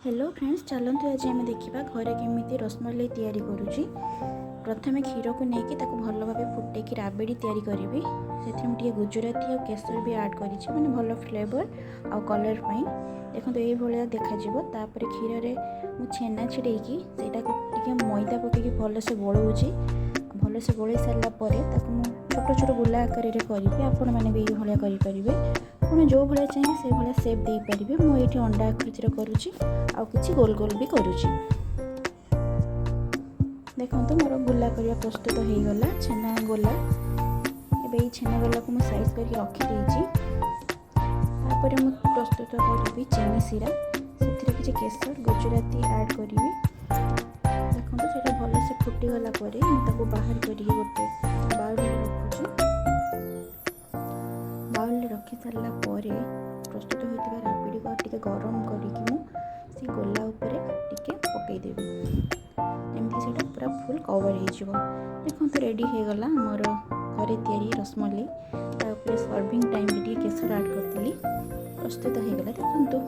Hello friends, चलतु आज आम देखा घरे केमी रसमलाई तैयारी करुँची। प्रथम क्षीर को लेकिन भल भाव फुटेकी राबड़ी तैयारी करी से गुजराती और केसर भी ऐड करी मैंने भल फ्लेवर आउ कलर पाई देखो ये भाया देखा क्षीर में छेना छिड़ेकी से मैदा पकईकि भलसे गोलाऊँगी। भलसे गोल सारापर छोट छोट गोला आकार करी आपण मैंने भी ये करेंगे। आप जो भाया चाहिए से भाया सेप दे पारे। मुझे अंडा आकृतिर करुँची आउ किसी गोल गोल भी करुँची। देखो मोर गोला करने प्रस्तुत हो गला छेना गोला। ये छेना गोला को मुझे साइज करके रखीदे। मुझे प्रस्तुत करी चीनी सीरा से किसी केसर गुजराती ऐड करी। देखो से भलसे फुटीगला बाहर कर गोटे बाउल रखुच्छी। बाउल रखी सारा प्रस्तुत होता राबड़ी को टे गरम करके गोला उपर टिके पकईदेवी जमी से पूरा फुल कवर हो। देखो तो रेडी हो गला मोर घरे तैयारी रसमलाई। सर्विंग टाइम केसर ऐड करी प्रस्तुत हो गला। देखो।